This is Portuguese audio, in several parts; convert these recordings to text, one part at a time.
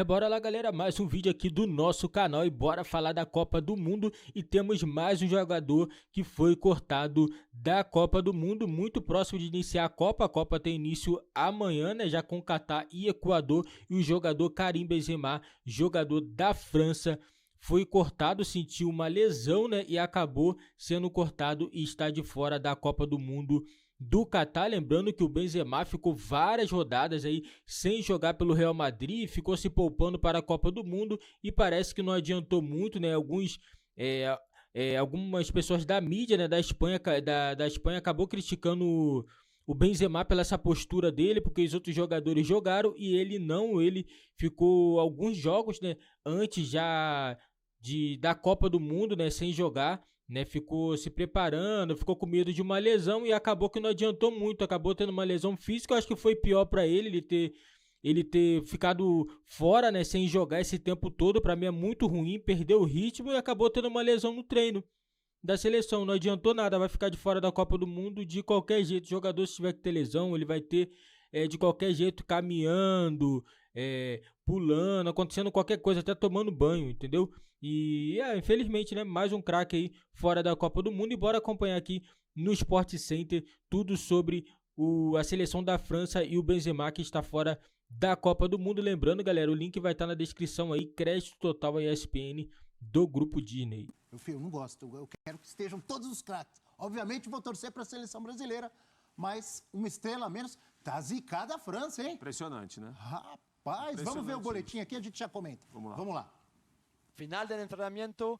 Bora lá, galera, mais um vídeo aqui do nosso canal e bora falar da Copa do Mundo. E temos mais um jogador que foi cortado da Copa do Mundo, muito próximo de iniciar a Copa. A Copa tem início amanhã, né, já com Catar e Equador. E o jogador Karim Benzema, jogador da França, foi cortado, sentiu uma lesão, né, e acabou sendo cortado e está de fora da Copa do Mundo do Catar. Lembrando que o Benzema ficou várias rodadas aí sem jogar pelo Real Madrid, ficou se poupando para a Copa do Mundo e parece que não adiantou muito, né? Algumas pessoas da mídia, né, da Espanha, da Espanha acabou criticando o Benzema pela essa postura dele, porque os outros jogadores jogaram e ele não. Ele ficou alguns jogos, né, antes já da Copa do Mundo, né, sem jogar, né, ficou se preparando, ficou com medo de uma lesão e acabou que não adiantou muito, acabou tendo uma lesão física. Eu acho que foi pior para ele ter ficado fora, né, sem jogar esse tempo todo. Para mim é muito ruim, perdeu o ritmo e acabou tendo uma lesão no treino da seleção. Não adiantou nada, vai ficar de fora da Copa do Mundo de qualquer jeito. O jogador, se tiver que ter lesão, ele vai ter de qualquer jeito, caminhando, pulando, acontecendo qualquer coisa, até tomando banho, entendeu? E infelizmente, né, mais um craque aí fora da Copa do Mundo. E bora acompanhar aqui no Sport Center tudo sobre a seleção da França e o Benzema, que está fora da Copa do Mundo. Lembrando, galera, o link vai estar na descrição aí, crédito total à ESPN do Grupo Disney. Eu não gosto, eu quero que estejam todos os craques. Obviamente vou torcer para a seleção brasileira, mas uma estrela a menos. Tá zicada a França, hein? Impressionante, né? Rapaz, vamos ver o boletim aqui, a gente já comenta. Vamos lá. Final del entrenamiento,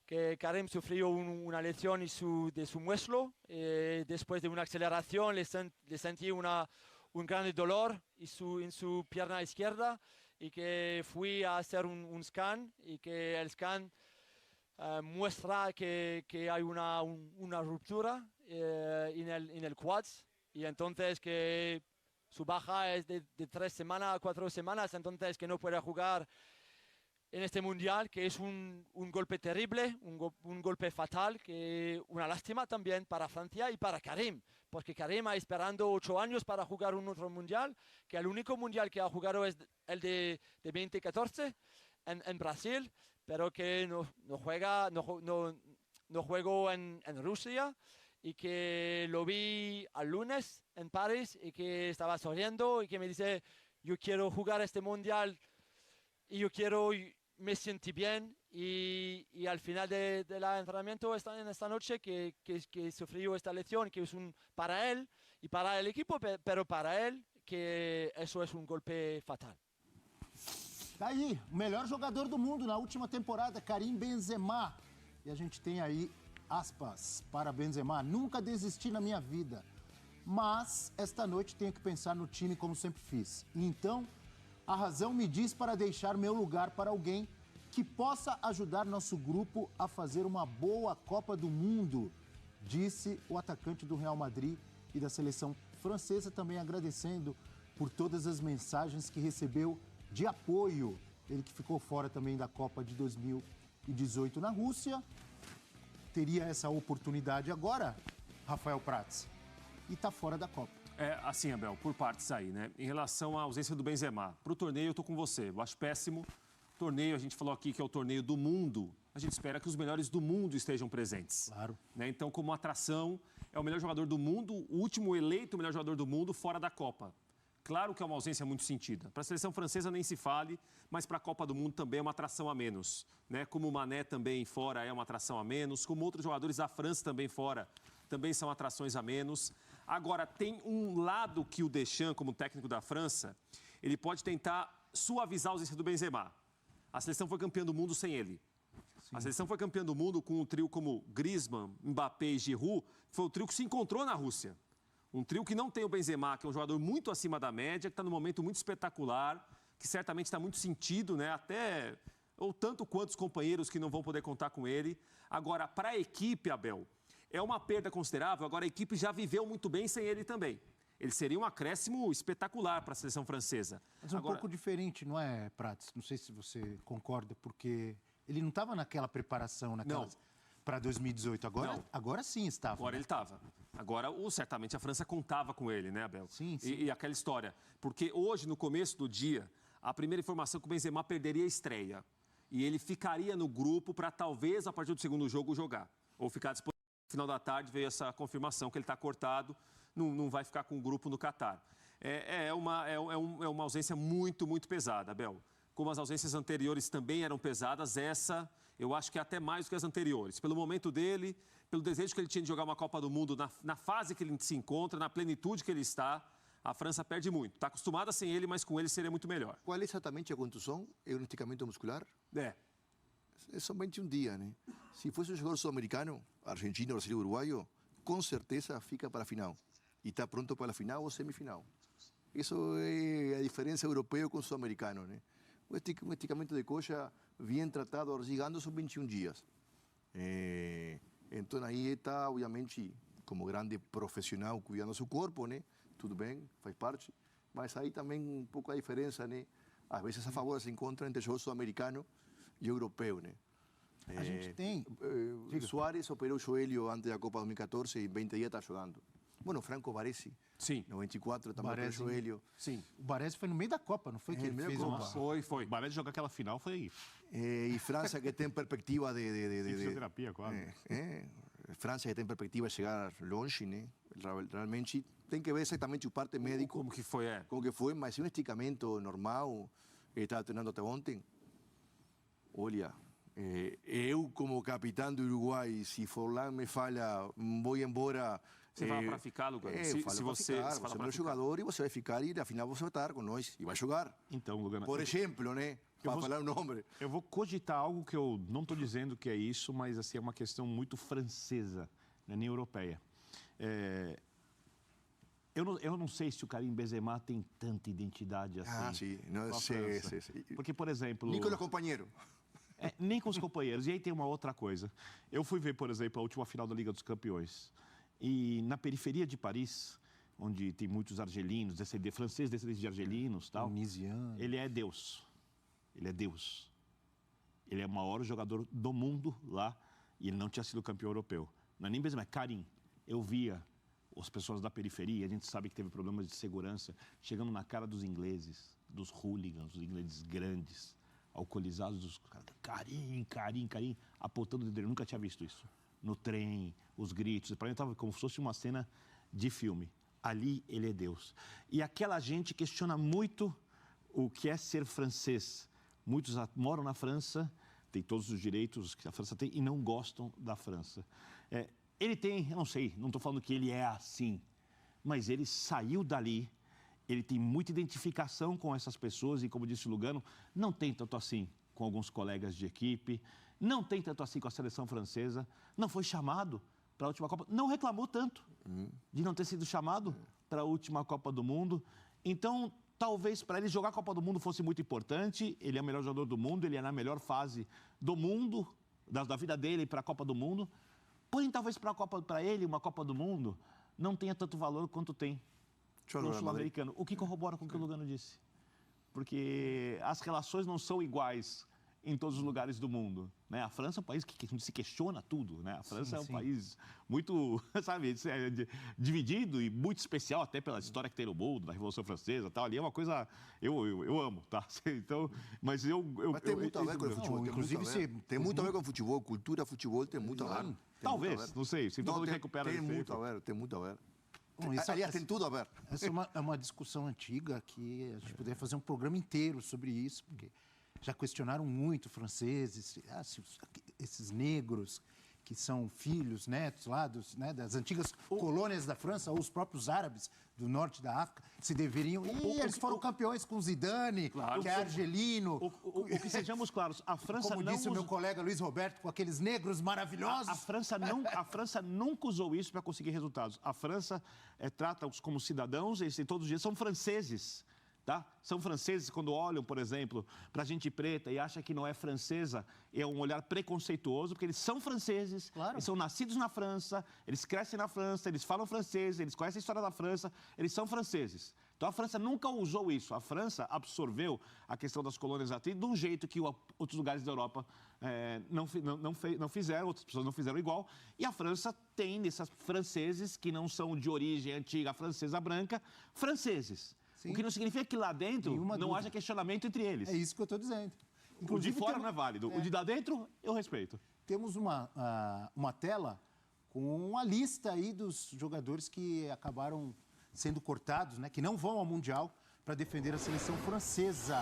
que Karim sufrió una lesión de su muslo. Después de una aceleración le sentí un gran dolor en su pierna izquierda y que fui a hacer un scan y que el scan muestra que hay una ruptura en el quads y entonces que su baja es de 3 semanas a 4 semanas, entonces que no puede jugar en este mundial, que es un golpe terrible, un golpe fatal, que una lástima también para Francia y para Karim, porque Karim ha esperando 8 años para jugar un otro mundial, que el único mundial que ha jugado es el de 2014 en Brasil, pero que no juego en Rusia, y que lo vi al lunes en París y que estaba sonriendo y que me dice, yo quiero jugar este mundial y me sentí bien y al final del entrenamiento esta noche que sufrió esta lesión, que es para él y para el equipo, pero para él que eso es un golpe fatal. Tá aí, o melhor jogador do mundo na última temporada, Karim Benzema. E a gente tem aí, aspas, para Benzema: nunca desisti na minha vida, mas esta noite tenho que pensar no time como sempre fiz. E então, a razão me diz para deixar meu lugar para alguém que possa ajudar nosso grupo a fazer uma boa Copa do Mundo, disse o atacante do Real Madrid e da seleção francesa, também agradecendo por todas as mensagens que recebeu de apoio. Ele que ficou fora também da Copa de 2018 na Rússia, teria essa oportunidade agora, Rafael Prats, e está fora da Copa. Assim, Abel, por partes aí, né? Em relação à ausência do Benzema, para o torneio eu tô com você, eu acho péssimo. Torneio, a gente falou aqui que é o torneio do mundo, a gente espera que os melhores do mundo estejam presentes. Claro. Né? Então, como atração, é o melhor jogador do mundo, o último eleito melhor jogador do mundo fora da Copa. Claro que é uma ausência muito sentida. Para a seleção francesa nem se fale, mas para a Copa do Mundo também é uma atração a menos. Né? Como o Mané também fora é uma atração a menos, como outros jogadores da França também fora também são atrações a menos. Agora, tem um lado que o Deschamps, como técnico da França, ele pode tentar suavizar a ausência do Benzema. A seleção foi campeã do mundo sem ele. Sim. A seleção foi campeã do mundo com um trio como Griezmann, Mbappé e Giroud, que foi o trio que se encontrou na Rússia. Um trio que não tem o Benzema, que é um jogador muito acima da média, que está num momento muito espetacular, que certamente está muito sentido, né? Até ou tanto quanto os companheiros que não vão poder contar com ele. Agora, para a equipe, Abel, é uma perda considerável. Agora, a equipe já viveu muito bem sem ele também. Ele seria um acréscimo espetacular para a seleção francesa. Mas um pouco diferente, não é, Prats? Não sei se você concorda, porque ele não estava naquela preparação, para 2018. Agora sim estava. Agora ele estava. Agora, certamente, a França contava com ele, né, Abel? Sim, sim. E aquela história. Porque hoje, no começo do dia, A primeira informação é que o Benzema perderia a estreia. E ele ficaria no grupo para talvez, a partir do segundo jogo, jogar. Ou ficar disponível. No final da tarde veio essa confirmação que ele está cortado, não vai ficar com o grupo no Catar. É uma ausência muito, muito pesada, Abel. Como as ausências anteriores também eram pesadas, essa eu acho que é até mais do que as anteriores. Pelo momento dele, pelo desejo que ele tinha de jogar uma Copa do Mundo na fase que ele se encontra, na plenitude que ele está, a França perde muito. Está acostumada sem ele, mas com ele seria muito melhor. Qual é exatamente a contusão? É um esticamento muscular? São 21 dias, né? Se fosse um jogador sul-americano, argentino, brasileiro, uruguaio, com certeza fica para a final. E está pronto para a final ou semifinal. Isso é a diferença europeu com o sul-americano, né? Um esticamento de coxa bem tratado, gigante, são 21 dias. Então aí está, obviamente, como grande profissional, cuidando do seu corpo, né? Tudo bem, faz parte. Mas aí também um pouco a diferença, né? Às vezes a favor se encontra entre jogador sul-americano e europeu, né? A gente tem... Suárez operou o joelho antes da Copa 2014 e 20 dias está jogando. Bueno, Franco Baresi, sim. No 24 também operou o joelho. Sim. O Baresi foi no meio da Copa, não foi que ele fez uma... Foi. O Baresi jogar aquela final foi... E França que tem perspectiva de fisioterapia quase. França que tem perspectiva de chegar longe, né? Realmente tem que ver exatamente o parte médico. Como que foi, Como que foi, mas um esticamento normal. Ele estava treinando até ontem. Olha, eu como capitão do Uruguai, se Forlán me falha, vou embora... Você fala para ficar, Lugano? Se você é meu jogador e você vai ficar e na final você vai estar com nós e vai jogar. Então, Lugano... Por exemplo, né? Para falar o nome. Eu vou cogitar algo que eu não estou dizendo que é isso, mas assim, é uma questão muito francesa, não é nem europeia. Eu não sei se o Karim Benzema tem tanta identidade assim. Ah, sim. Não, sim. Porque, por exemplo... Nem com os companheiros. Nem com os companheiros. E aí tem uma outra coisa. Eu fui ver, por exemplo, a última final da Liga dos Campeões. E na periferia de Paris, onde tem muitos argelinos, franceses descendentes de argelinos, tal, ele é Deus. Ele é Deus. Ele é o maior jogador do mundo lá e ele não tinha sido campeão europeu. Não é nem Benzema, é Karim. Eu via as pessoas da periferia, a gente sabe que teve problemas de segurança, chegando na cara dos ingleses, dos hooligans, os ingleses grandes, alcoolizados, dos Karim, apontando o dedo. Eu nunca tinha visto isso. No trem, os gritos, para mim estava como se fosse uma cena de filme. Ali ele é Deus. E aquela gente questiona muito o que é ser francês. Muitos moram na França, têm todos os direitos que a França tem e não gostam da França. Ele tem, eu não sei, não estou falando que ele é assim, mas ele saiu dali, ele tem muita identificação com essas pessoas e, como disse o Lugano, não tem tanto assim com alguns colegas de equipe, não tem tanto assim com a seleção francesa, não foi chamado para a última Copa, não reclamou tanto de não ter sido chamado para a última Copa do Mundo. Então, talvez para ele jogar a Copa do Mundo fosse muito importante, ele é o melhor jogador do mundo, ele é na melhor fase do mundo, da vida dele para a Copa do Mundo. Porém, talvez para ele, uma Copa do Mundo não tenha tanto valor quanto tem para o sul-americano. O que corrobora com o que o Lugano disse. Porque as relações não são iguais em todos os lugares do mundo, né? A França é um país que se questiona tudo, né? A França é um país muito, sabe, dividido e muito especial até pela história que tem no mundo, da Revolução Francesa, tal. Ali é uma coisa eu amo, tá? Então, mas tem muito a ver com o futebol, inclusive tem muito a ver com o futebol, cultura, futebol tem muito a ver. Talvez, não sei, se todo recupera. Tem muito a ver. Aliás, tem tudo a ver. Essa é uma discussão antiga que a gente poderia fazer um programa inteiro sobre isso, porque já questionaram muito franceses, esses negros que são filhos, netos lá das antigas colônias da França, ou os próprios árabes do norte da África, se deveriam... eles foram campeões com Zidane, que é argelino. O que sejamos claros, a França como não... disse o meu colega Luiz Roberto, com aqueles negros maravilhosos. A França nunca usou isso para conseguir resultados. A França trata-os como cidadãos, eles todos os dias são franceses. Tá? São franceses, quando olham, por exemplo, para a gente preta e acham que não é francesa, é um olhar preconceituoso, porque eles são franceses, eles são nascidos na França, eles crescem na França, eles falam francês, eles conhecem a história da França, eles são franceses. Então a França nunca usou isso. A França absorveu a questão das colônias até de um jeito que outros lugares da Europa não fizeram, outras pessoas não fizeram igual. E a França tem desses franceses que não são de origem antiga francesa branca, franceses. O que não significa que lá dentro não haja questionamento entre eles. É isso que eu estou dizendo. Inclusive, o de fora não é válido. O de lá dentro, eu respeito. Temos uma tela com a lista aí dos jogadores que acabaram sendo cortados, né, que não vão ao Mundial para defender a seleção francesa.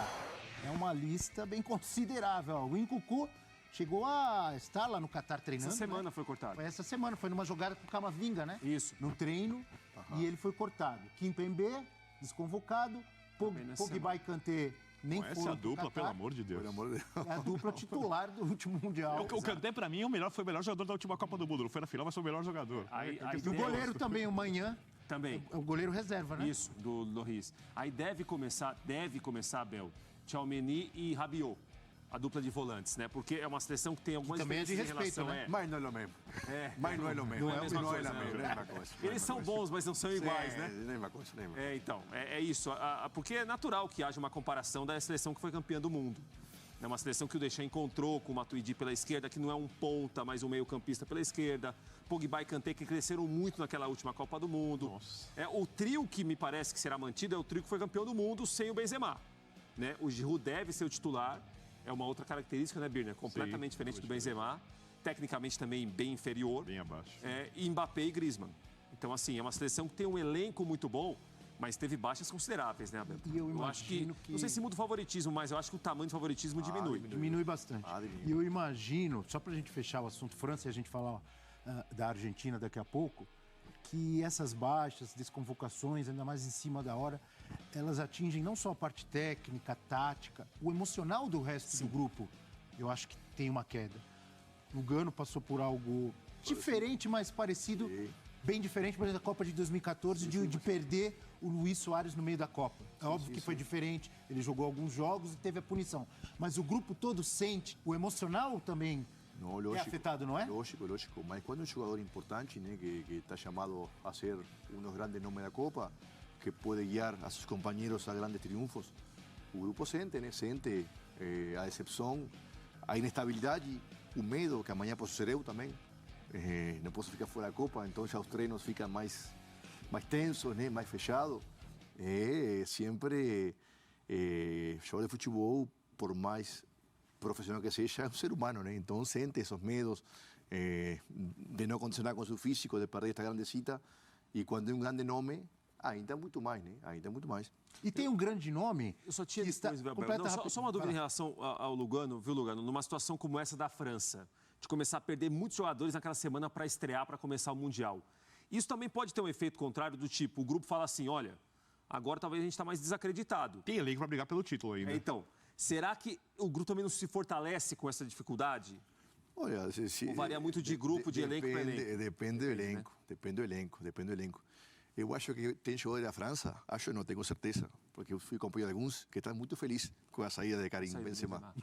É uma lista bem considerável. O Nkunku chegou a estar lá no Catar treinando. Essa semana foi cortado. Foi essa semana, foi numa jogada com o Camavinga, né? Isso. No treino, e ele foi cortado. Kimpembe, desconvocado. Pogba e Kanté nem foram. Essa é a dupla, pelo amor de Deus. É a dupla titular do último Mundial. O Kanté, pra mim, foi o melhor jogador da última Copa do Mundo. Não foi na final, mas foi o melhor jogador. E o goleiro também, o Manhã. Também. O goleiro reserva, né? Isso, do Loris. Aí deve começar, Abel, Tchouaméni e Rabiot, a dupla de volantes, né? Porque é uma seleção que tem algumas também é de respeito, né? Mas não é o mesmo. Mas não é o mesmo. Não é a mesma coisa. Eles são bons, mas não são iguais, né? Mesma coisa. Então, é isso. Porque é natural que haja uma comparação da seleção que foi campeã do mundo. É uma seleção que o Deschamps encontrou com o Matuidi pela esquerda, que não é um ponta, mas um meio-campista pela esquerda. Pogba e Kanté, que cresceram muito naquela última Copa do Mundo. O trio que me parece que será mantido é o trio que foi campeão do mundo sem o Benzema. Né? O Giroud deve ser o titular. É uma outra característica, né, Birner? Completamente diferente do Benzema. Tecnicamente também bem inferior. Bem abaixo. E Mbappé e Griezmann. Então, assim, é uma seleção que tem um elenco muito bom, mas teve baixas consideráveis, né, Abel? E eu imagino que... Não sei se muda o favoritismo, mas eu acho que o tamanho do favoritismo diminui. Diminui bastante. E eu imagino, só pra gente fechar o assunto França e a gente falar da Argentina daqui a pouco, que essas baixas, desconvocações, ainda mais em cima da hora, elas atingem não só a parte técnica, tática, o emocional do resto do grupo. Eu acho que tem uma queda. O Lugano passou por algo diferente, mas parecido, bem diferente, por exemplo, da Copa de 2014, de perder o Luís Soares no meio da Copa. É óbvio que foi diferente, ele jogou alguns jogos e teve a punição. Mas o grupo todo sente, o emocional também é afetado, não é? Lógico. Mas quando um jogador importante, né, que está chamado a ser um dos grandes nomes da Copa, que pode guiar a seus companheiros a grandes triunfos, o grupo sente, né? Sente a decepção, a inestabilidade, o medo, que amanhã posso ser eu também. Não posso ficar fora da Copa, então já os treinos ficam mais tensos, né? Mais fechados. Sempre jogador de futebol, por mais profissional que seja, é um ser humano, né? Então sente esses medos de não acontecer nada com seu físico, de perder esta grande cita. E quando é um grande nome, ainda muito mais, né? Ainda muito mais. E tem um grande nome. Eu só tinha só uma dúvida em relação ao Lugano, viu, Lugano? Numa situação como essa da França, de começar a perder muitos jogadores naquela semana para estrear, para começar o Mundial. Isso também pode ter um efeito contrário do tipo, o grupo fala assim, olha, agora talvez a gente está mais desacreditado. Tem elenco para brigar pelo título ainda. Então, será que o grupo também não se fortalece com essa dificuldade? Olha, ou varia muito de grupo, de elenco para elenco? Depende do elenco. Eu acho que tem jogadores da França, não tenho certeza, porque eu fui companheiro de alguns que estão muito felizes com a saída de Karim Benzema.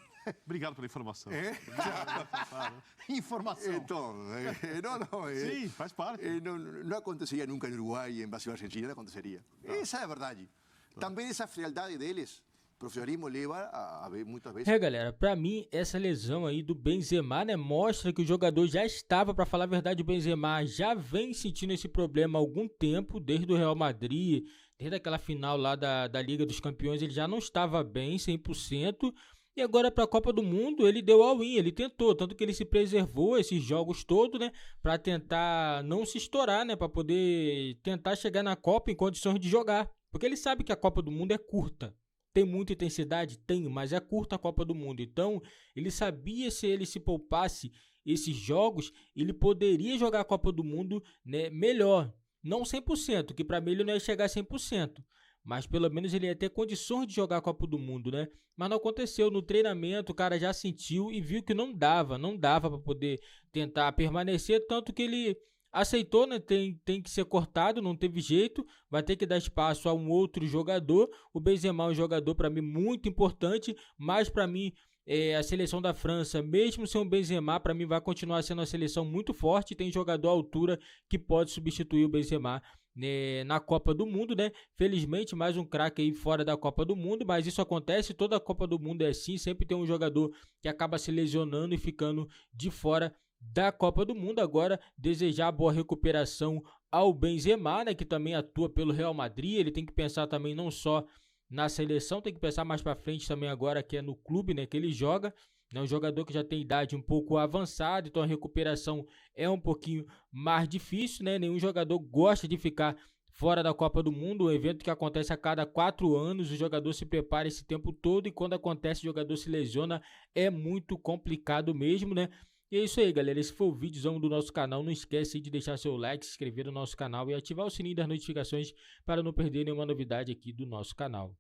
Obrigado pela informação. Informação. Então, não. Sim, faz parte. Não aconteceria nunca no Uruguai, em Brasil e Argentina, não aconteceria. Essa é a verdade. Também essa frialdade deles, o profissionalismo leva a ver muitas vezes... Galera, pra mim, essa lesão aí do Benzema, né, mostra que o jogador já estava, pra falar a verdade, o Benzema já vem sentindo esse problema há algum tempo, desde o Real Madrid, desde aquela final lá da Liga dos Campeões, ele já não estava bem, 100%, e agora pra Copa do Mundo ele deu all-in, ele tentou, tanto que ele se preservou esses jogos todos, né, pra tentar não se estourar, né, pra poder tentar chegar na Copa em condições de jogar, porque ele sabe que a Copa do Mundo é curta. Tem muita intensidade? Tem, mas é curta a Copa do Mundo. Então, ele sabia se ele se poupasse esses jogos, ele poderia jogar a Copa do Mundo, né, melhor. Não 100%, que para mim ele não ia chegar a 100%. Mas pelo menos ele ia ter condições de jogar a Copa do Mundo, né? Mas não aconteceu. No treinamento o cara já sentiu e viu que não dava para poder tentar permanecer. Tanto que ele aceitou, né? Tem que ser cortado, não teve jeito, vai ter que dar espaço a um outro jogador. O Benzema é um jogador para mim muito importante, mas para mim a seleção da França, mesmo sem o Benzema, para mim vai continuar sendo uma seleção muito forte. Tem jogador à altura que pode substituir o Benzema, né, na Copa do Mundo, né? Felizmente mais um craque aí fora da Copa do Mundo, mas isso acontece, toda a Copa do Mundo é assim, sempre tem um jogador que acaba se lesionando e ficando de fora da Copa do Mundo. Agora, desejar boa recuperação ao Benzema, né, que também atua pelo Real Madrid. Ele tem que pensar também não só na seleção, tem que pensar mais para frente também agora que é no clube, né, que ele joga. É um jogador que já tem idade um pouco avançada, então a recuperação é um pouquinho mais difícil, né? Nenhum jogador gosta de ficar fora da Copa do Mundo, um evento que acontece a cada 4 anos, o jogador se prepara esse tempo todo e quando acontece o jogador se lesiona, é muito complicado mesmo, né? E é isso aí, galera, esse foi o vídeozão do nosso canal, não esquece de deixar seu like, se inscrever no nosso canal e ativar o sininho das notificações para não perder nenhuma novidade aqui do nosso canal.